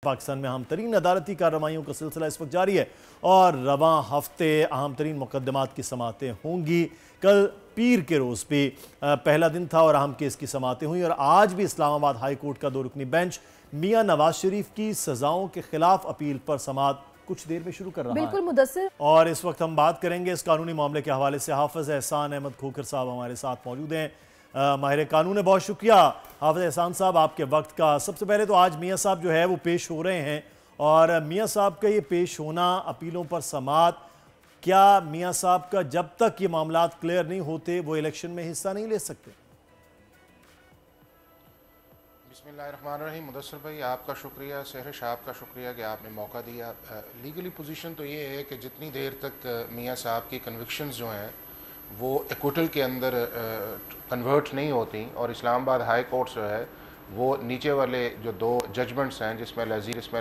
पाकिस्तान में अहम तरीन अदालती कार्रवाइयों का सिलसिला इस वक्त जारी है और रवां हफ्ते अहम तरीन मुकदमात की समातें होंगी। कल पीर के रोज़ भी पहला दिन था और अहम केस की समातें हुई और आज भी इस्लामाबाद हाई कोर्ट का 2 रुकनी बेंच मियां नवाज शरीफ की सजाओं के खिलाफ अपील पर समात कुछ देर में शुरू कर रहा है। बिल्कुल मुदस्सिर। और इस वक्त हम बात करेंगे इस कानूनी मामले के हवाले से। हाफिज एहसान अहमद खोखर साहब हमारे साथ मौजूद हैं। माहिर कानून है, बहुत शुक्रिया हाफिज एहसान साहब आपके वक्त का। सबसे पहले तो आज मियाँ साहब जो है वो पेश हो रहे हैं और मियाँ साहब का ये पेश होना, अपीलों पर समात, क्या मियाँ साहब का जब तक ये मामलात क्लियर नहीं होते वो इलेक्शन में हिस्सा नहीं ले सकते? बिस्मिल्लाहिर्रहमानिर्रहीम। मुदस्सिर भाई आपका शुक्रिया, सहरिश आपका शुक्रिया कि आपने मौका दिया। लीगली पोजीशन तो ये है कि जितनी देर तक मियाँ साहब की कन्विक्शंस जो हैं वो एक्विटल के अंदर कन्वर्ट नहीं होती और इस्लामाबाद हाई कोर्ट जो है वो नीचे वाले जो 2 जजमेंट्स हैं जिसमें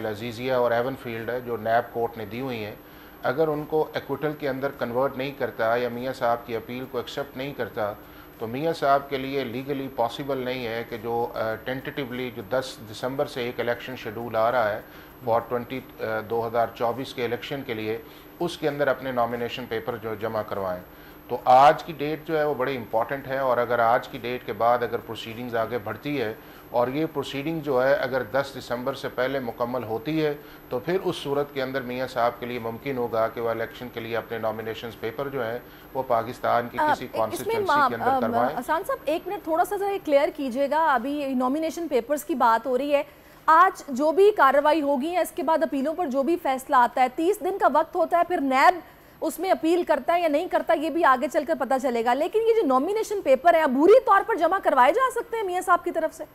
लजीजिया और एवन फील्ड है जो नैब कोर्ट ने दी हुई हैं, अगर उनको एक्विटल के अंदर कन्वर्ट नहीं करता या मियाँ साहब की अपील को एक्सेप्ट नहीं करता तो मियाँ साहब के लिए लीगली पॉसिबल नहीं है कि जो टेंटेटिवली जो 10 दिसंबर से एक इलेक्शन शेड्यूल आ रहा है फॉर 2024 के इलेक्शन के लिए, उसके अंदर अपने नॉमिनेशन पेपर जो जमा करवाएं। तो आज की डेट जो है वो बड़ी इंपॉर्टेंट है और अगर आज की डेट के बाद अगर प्रोसीडिंग्स आगे बढ़ती है और ये प्रोसीडिंग जो है अगर 10 दिसंबर से पहले मुकम्मल होती है तो फिर उस सूरत के अंदर मियाँ साहब के लिए मुमकिन होगा कि वो इलेक्शन के लिए अपने नॉमिनेशन पेपर जो है वो पाकिस्तान की किसी कॉन्स्टिट्यूंसी के अंदर करवाएं। अहसान साहब, एक मिनट थोड़ा सा जरा क्लियर कीजिएगा। अभी नॉमिनेशन पेपर्स की बात हो रही है, आज जो भी कार्रवाई होगी या इसके बाद अपीलों पर जो भी फैसला आता है 30 दिन का वक्त होता है, फिर नैब उसमें अपील करता है या नहीं करता ये भी आगे चलकर पता चलेगा। लेकिन ये जो नॉमिनेशन पेपर है अबूरी तौर पर जमा करवाए जा सकते हैं मियाँ साहब की तरफ से?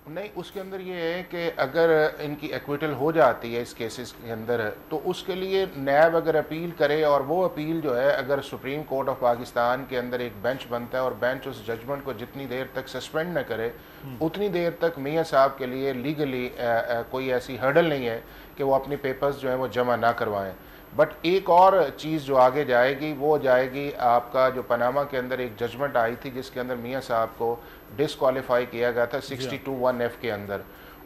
नहीं, उसके अंदर ये है कि अगर इनकी एक्विटल हो जाती है इस केसेस के अंदर तो उसके लिए नैब अगर अपील करे और वो अपील जो है अगर सुप्रीम कोर्ट ऑफ पाकिस्तान के अंदर एक बेंच बनता है और बेंच उस जजमेंट को जितनी देर तक सस्पेंड न करे उतनी देर तक मियाँ साहब के लिए लीगली कोई ऐसी हर्डल नहीं है कि वो अपने पेपर्स जो है वो जमा ना करवाएं। बट एक और चीज़ जो आगे जाएगी वो जाएगी आपका जो पनामा के अंदर एक जजमेंट आई थी जिसके अंदर मियाँ साहब को डिसक्वालीफाई किया गया था 62(1)(f) के अंदर,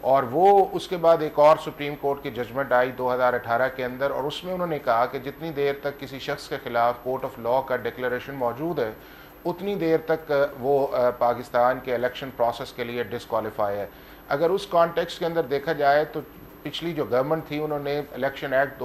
और वो उसके बाद एक और सुप्रीम कोर्ट की जजमेंट आई 2018 के अंदर और उसमें उन्होंने कहा कि जितनी देर तक किसी शख्स के खिलाफ कोर्ट ऑफ लॉ का डिक्लेरेशन मौजूद है उतनी देर तक वो पाकिस्तान के इलेक्शन प्रोसेस के लिए डिसक्वालीफाई है। अगर उस कॉन्टेक्स्ट के अंदर देखा जाए तो पिछली जो गवर्नमेंट थी उन्होंने इलेक्शन एक्ट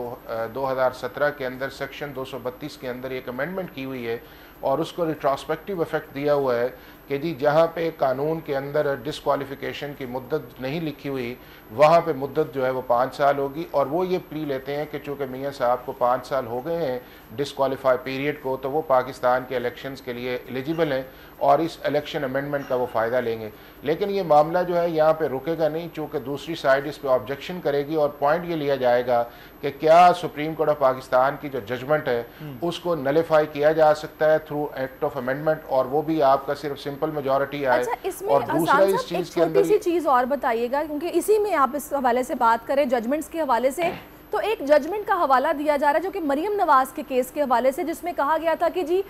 2017 के अंदर सेक्शन 232 के अंदर एक अमेंडमेंट की हुई है और उसको रिट्रोस्पेक्टिव इफेक्ट दिया हुआ है कि जी जहाँ पे कानून के अंदर डिसक्वालिफिकेशन की मुद्दत नहीं लिखी हुई वहाँ पे मुद्दत जो है वो 5 साल होगी और वो ये प्ली लेते हैं कि चूँकि मियाँ साहब को 5 साल हो गए हैं डिसक्वालीफाई पीरियड को तो वो पाकिस्तान के इलेक्शंस के लिए एलिजिबल हैं और इस इलेक्शन अमेंडमेंट का वो फ़ायदा लेंगे। लेकिन ये मामला जो है यहाँ पे रुकेगा नहीं, चूँकि दूसरी साइड इस पर ऑब्जेक्शन करेगी और पॉइंट ये लिया जाएगा कि क्या सुप्रीम कोर्ट ऑफ पाकिस्तान की जो जजमेंट है उसको नलिफाई किया जा सकता है थ्रू एक्ट ऑफ अमेंडमेंट और वो भी आपका सिर्फ सिंपल मेजॉरिटी आए। और दूसरा इस चीज़ के अंदर छोटी सी चीज़ और बताइएगा क्योंकि इसी में आप इस हवाले से बात करें जजमेंट्स के हवाले से, तो एक जजमेंट का हवाला दिया जा रहा है जो कि मरियम नवाज के केस के हवाले से, जिसमें कहा गया था कि जी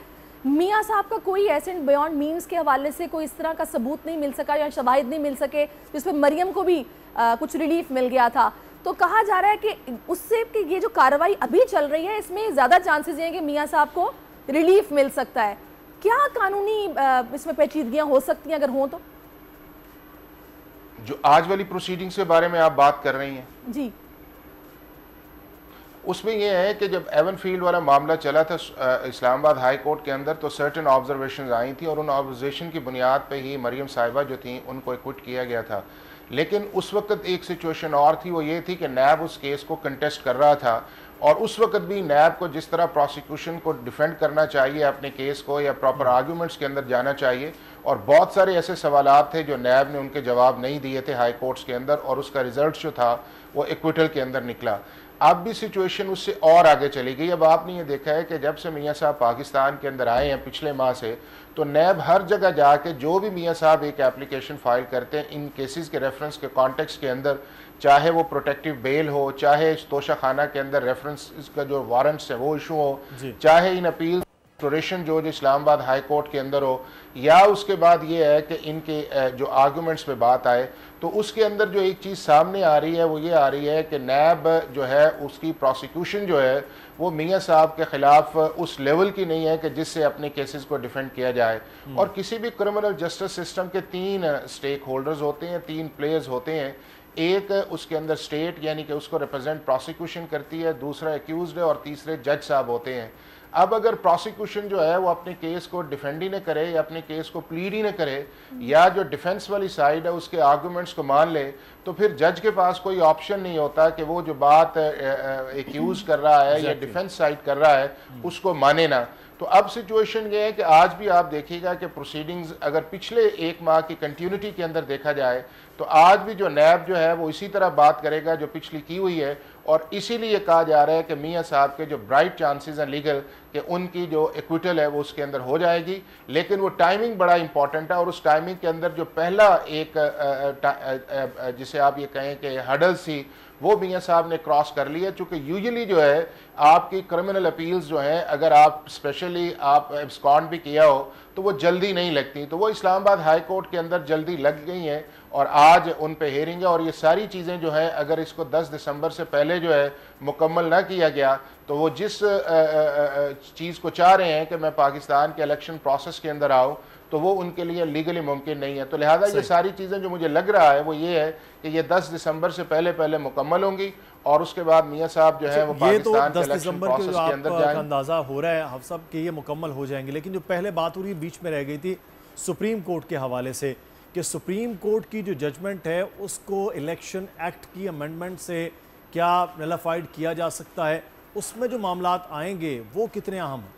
मियाँ साहब का कोई एसेंट बियॉन्ड मीन्स के हवाले से कोई इस तरह का सबूत नहीं मिल सका या शवाहिद नहीं मिल सके जिसमें मरियम को भी कुछ रिलीफ मिल गया था। तो कहा जा रहा है कि उससे कि ये जो कार्रवाई अभी चल रही है इसमें ज़्यादा चांसेस हैं कि मियाँ साहब को रिलीफ मिल सकता है। क्या कानूनी इसमें पेचीदगियाँ हो सकती हैं अगर हों तो? जो आज वाली प्रोसीडिंग्स के बारे में आप बात कर रही हैं जी, उसमें यह है कि जब एवन फील्ड वाला मामला चला था इस्लामाबाद हाई कोर्ट के अंदर तो सर्टेन ऑब्जर्वेशंस आई थी और उन ऑब्जर्वेशन की बुनियाद पे ही मरियम साहिबा जो थी उनको एक्विट किया गया था। लेकिन उस वक्त एक सिचुएशन और थी, वो ये थी कि नैब उस केस को कंटेस्ट कर रहा था और उस वक्त भी नैब को जिस तरह प्रोसिक्यूशन को डिफेंड करना चाहिए अपने केस को या प्रॉपर आर्गूमेंट्स के अंदर जाना चाहिए और बहुत सारे ऐसे सवालात थे जो नैब ने उनके जवाब नहीं दिए थे हाई कोर्ट्स के अंदर और उसका रिजल्ट जो था वो एक्विटल के अंदर निकला। अब भी सिचुएशन उससे और आगे चली गई। अब आपने ये देखा है कि जब से मियाँ साहब पाकिस्तान के अंदर आए हैं पिछले माह से, तो नैब हर जगह जाके जो भी मियाँ साहब एक एप्लीकेशन फाइल करते हैं इन केसेस के रेफरेंस के कॉन्टेक्स्ट के अंदर, चाहे वो प्रोटेक्टिव बेल हो, चाहे तोशा खाना के अंदर रेफरेंस का जो वारंट्स है वो इशू हो, चाहे इन अपील प्रोरेशन जो इस्लामाबाद हाई कोर्ट के अंदर हो, या उसके बाद ये है कि इनके जो आर्गूमेंट्स पे बात आए, तो उसके अंदर जो एक चीज़ सामने आ रही है वो ये आ रही है कि नैब जो है उसकी प्रोसिक्यूशन जो है वो मियाँ साहब के ख़िलाफ़ उस लेवल की नहीं है कि जिससे अपने केसेस को डिफेंड किया जाए। और किसी भी क्रिमिनल जस्टिस सिस्टम के 3 स्टेक होल्डर्स होते हैं, 3 प्लेयर्स होते हैं। एक उसके अंदर स्टेट यानी कि उसको रिप्रेजेंट प्रोसिक्यूशन करती है, दूसरा एक्यूज्ड है और तीसरे जज साहब होते हैं। अब अगर प्रोसिक्यूशन जो है वो अपने केस को डिफेंड ही न करे या अपने केस को प्लीड ही न करे, या जो डिफेंस वाली साइड है उसके आर्गूमेंट्स को मान ले, तो फिर जज के पास कोई ऑप्शन नहीं होता कि वो जो बात एक्यूज कर रहा है या डिफेंस साइड कर रहा है उसको माने ना। तो अब सिचुएशन ये है कि आज भी आप देखिएगा कि प्रोसीडिंग्स अगर पिछले 1 माह की कंटिन्यूटी के अंदर देखा जाए तो आज भी जो नैब जो है वो इसी तरह बात करेगा जो पिछली की हुई है, और इसीलिए कहा जा रहा है कि मियाँ साहब के जो ब्राइट चांसेस हैं लीगल कि उनकी जो एक्विटल है वो उसके अंदर हो जाएगी। लेकिन वो टाइमिंग बड़ा इंपॉर्टेंट है, और उस टाइमिंग के अंदर जो पहला एक जिसे आप ये कहें कि हर्डल्स थी वो मियाँ साहब ने क्रॉस कर लिया। चूँकि यूजुअली जो है आपकी क्रिमिनल अपील्स जो हैं अगर आप स्पेशली आप एब्सकॉन्ड भी किया हो तो वो जल्दी नहीं लगती, तो वो इस्लामाबाद हाई कोर्ट के अंदर जल्दी लग गई हैं और आज उन पे हेयरिंग है। और ये सारी चीज़ें जो हैं अगर इसको 10 दिसंबर से पहले जो है मुकम्मल ना किया गया तो वो जिस चीज़ को चाह रहे हैं कि मैं पाकिस्तान के इलेक्शन प्रोसेस के अंदर आऊँ तो वो उनके लिए लीगली मुमकिन नहीं है। तो लिहाजा ये सारी चीज़ें जो मुझे लग रहा है वो ये है कि ये 10 दिसंबर से पहले मुकम्मल होंगी और उसके बाद मियाँ साहब जो है वो पाकिस्तान के इलेक्शन प्रोसेस के अंदर जाएंगे। अंदाजा हो रहा है हफ्स साहब कि ये मुकम्मल हो जाएंगे, लेकिन जो पहले बात हो रही बीच में रह गई थी सुप्रीम कोर्ट के हवाले से कि सुप्रीम कोर्ट की जो जजमेंट है उसको इलेक्शन एक्ट की अमेंडमेंट से क्या नलिफाइड किया जा सकता है, उसमें जो मामलात आएंगे वो कितने अहम हैं?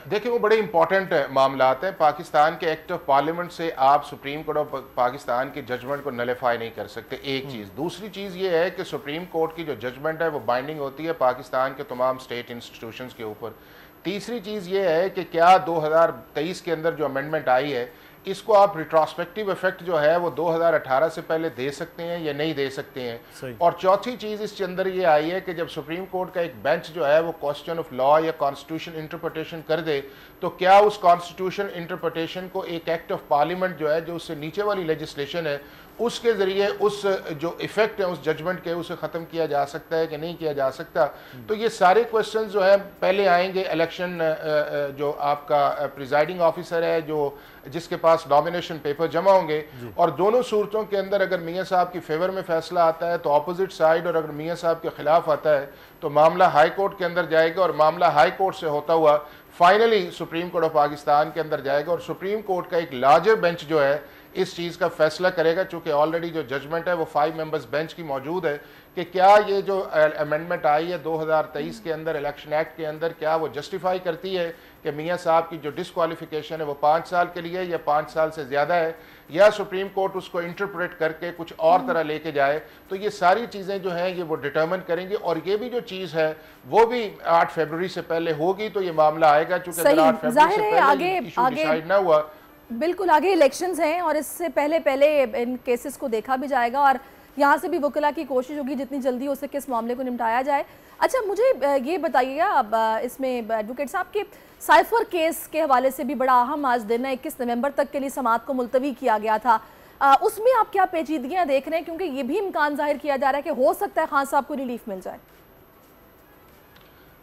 देखिए वो बड़े इंपॉर्टेंट मामलात हैं। पाकिस्तान के एक्ट ऑफ पार्लियामेंट से आप सुप्रीम कोर्ट ऑफ पाकिस्तान की जजमेंट को नलिफाई नहीं कर सकते, एक चीज़। दूसरी चीज़ ये है कि सुप्रीम कोर्ट की जो जजमेंट है वो बाइंडिंग होती है पाकिस्तान के तमाम स्टेट इंस्टीट्यूशंस के ऊपर। तीसरी चीज़ ये है कि क्या 2023 के अंदर जो अमेंडमेंट आई है इसको आप रिट्रोस्पेक्टिव इफेक्ट जो है वो 2018 से पहले दे सकते हैं या नहीं दे सकते हैं। और चौथी चीज़ इसके अंदर ये आई है कि जब सुप्रीम कोर्ट का एक बेंच जो है वो क्वेश्चन ऑफ लॉ या कॉन्स्टिट्यूशन इंटरप्रिटेशन कर दे तो क्या उस कॉन्स्टिट्यूशन इंटरप्रिटेशन को एक एक्ट ऑफ पार्लियामेंट जो है जो उससे नीचे वाली लेजिस्लेशन है उसके ज़रिए उस जो इफ़ेक्ट है उस जजमेंट के उसे ख़त्म किया जा सकता है कि नहीं किया जा सकता। तो ये सारे क्वेश्चन जो है पहले आएंगे इलेक्शन जो आपका प्रिजाइडिंग ऑफिसर है जो जिसके पास नॉमिनेशन पेपर जमा होंगे, और दोनों सूरतों के अंदर अगर मियाँ साहब की फेवर में फैसला आता है तो अपोजिट साइड, और अगर मियाँ साहब के खिलाफ आता है तो मामला हाई कोर्ट के अंदर जाएगा और मामला हाई कोर्ट से होता हुआ finally supreme court of Pakistan के अंदर जाएगा और सुप्रीम कोर्ट का एक लार्जर बेंच जो है इस चीज़ का फैसला करेगा। चूँकि ऑलरेडी जो जजमेंट है वो 5 मेंबर्स बेंच की मौजूद है कि क्या ये जो अमेंडमेंट आई है 2023 के अंदर इलेक्शन एक्ट के अंदर क्या वो जस्टिफाई करती है कि मियाँ साहब की जो डिसक्वालिफिकेशन है वो 5 साल के लिए या 5 साल से ज़्यादा है, या सुप्रीम कोर्ट उसको इंटरप्रेट करके कुछ और तरह लेके जाए। तो ये सारी चीज़ें जो हैं ये वो डिटर्मिन करेंगी, और ये भी जो चीज़ है वो भी 8 फरवरी से पहले होगी तो ये मामला आएगा। चूँकि अगर 8 फरवरी से पहले इशू डिसाइड ना हुआ, बिल्कुल आगे इलेक्शंस हैं और इससे पहले इन केसेस को देखा भी जाएगा और यहाँ से भी वकला की कोशिश होगी जितनी जल्दी हो सके इस मामले को निपटाया जाए। अच्छा मुझे ये बताइएगा अब इसमें एडवोकेट साहब के साइफर केस के हवाले से भी बड़ा अहम आज दिन है, 21 नवंबर तक के लिए समाअत को मुलतवी किया गया था, उसमें आप क्या पेचीदगियाँ देख रहे हैं, क्योंकि ये भी इम्कान जाहिर किया जा रहा है कि हो सकता है खान साहब को रिलीफ मिल जाए?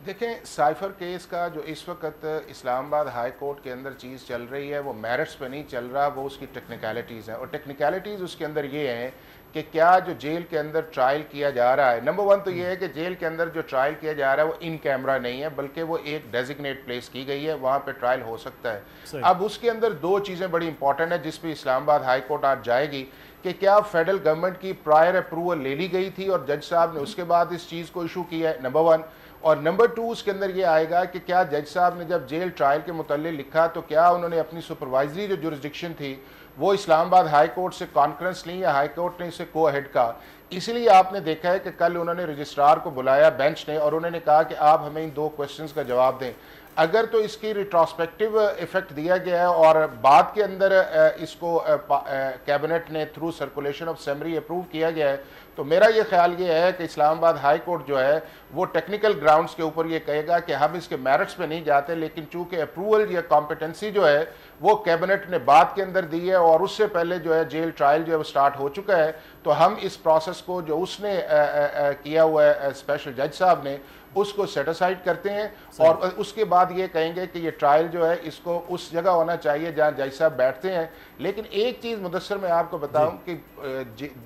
देखें साइफर केस का जो इस वक्त इस्लामाबाद हाई कोर्ट के अंदर चीज़ चल रही है वो मेरिट्स पे नहीं चल रहा, वो उसकी टेक्निकलिटीज़ हैं, और टेक्निकलिटीज़ उसके अंदर ये हैं कि क्या जो जेल के अंदर ट्रायल किया जा रहा है, नंबर 1 तो ये है कि जेल के अंदर जो ट्रायल किया जा रहा है वो इन कैमरा नहीं है बल्कि वो एक डेजिग्नेट प्लेस की गई है, वहाँ पे ट्रायल हो सकता है। अब उसके अंदर 2 चीज़ें बड़ी इंपॉर्टेंट है जिस पर इस्लामाबाद हाई कोर्ट आज जाएगी कि क्या फेडरल गवर्नमेंट की प्रायर अप्रूवल ले ली गई थी और जज साहब ने उसके बाद इस चीज़ को इशू किया है, नंबर 1। और नंबर 2 उसके अंदर ये आएगा कि क्या जज साहब ने जब जेल ट्रायल के मुतल्लिक़ लिखा तो क्या उन्होंने अपनी सुपरवाइजरी जो जुरिस्डिक्शन थी वो इस्लामाबाद हाई कोर्ट से कॉन्फ्रेंस ली या हाई कोर्ट ने इसे को हेड का। इसलिए आपने देखा है कि कल उन्होंने रजिस्ट्रार को बुलाया बेंच ने और उन्होंने कहा कि आप हमें इन 2 क्वेश्चंस का जवाब दें। अगर तो इसकी रिट्रोस्पेक्टिव इफेक्ट दिया गया है और बाद के अंदर इसको कैबिनेट ने through circulation of summary approve किया गया है, तो मेरा ये ख्याल ये है कि इस्लामाबाद हाई कोर्ट जो है वो टेक्निकल ग्राउंड्स के ऊपर ये कहेगा कि हम इसके मेरिट्स पे नहीं जाते, लेकिन चूंकि अप्रूवल या कॉम्पिटेंसी जो है वो कैबिनेट ने बाद के अंदर दी है और उससे पहले जो है जेल ट्रायल जो है वो स्टार्ट हो चुका है, तो हम इस प्रोसेस को जो उसने किया हुआ है स्पेशल जज साहब ने उसको सेटिसाइड करते हैं और उसके बाद ये कहेंगे कि ये ट्रायल जो है इसको उस जगह होना चाहिए जहाँ जज साहब बैठते हैं। लेकिन एक चीज़ मुदस्सर मैं आपको बताऊं कि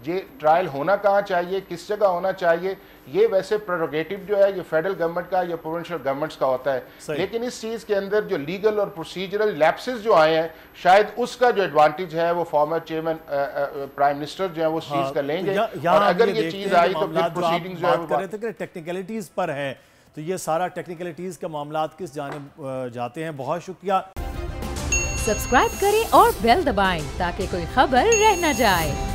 ये ट्रायल होना कहाँ चाहिए, किस जगह होना चाहिए, ये वैसे प्रेरोगेटिव जो है ये फेडरल गवर्नमेंट का या प्रोविंशियल गवर्नमेंट्स का होता है, लेकिन इस चीज़ के अंदर जो लीगल और प्रोसीजरल लैप्सेस जो आए हैं शायद उसका जो एडवांटेज है वो फॉर्मर चेयरमैन प्राइम मिनिस्टर जो है वो उस चीज़ का लेंगे। और अगर ये चीज़ आई तो फिर प्रोसीडिंग्स जो है वो कर रहे थे कि टेक्निकलिटीज पर है, तो ये सारा टेक्निकलिटीज का मामला किस जानिब जाते हैं। बहुत शुक्रिया। सब्सक्राइब करें और बेल दबाएं ताकि कोई खबर रह न जाए।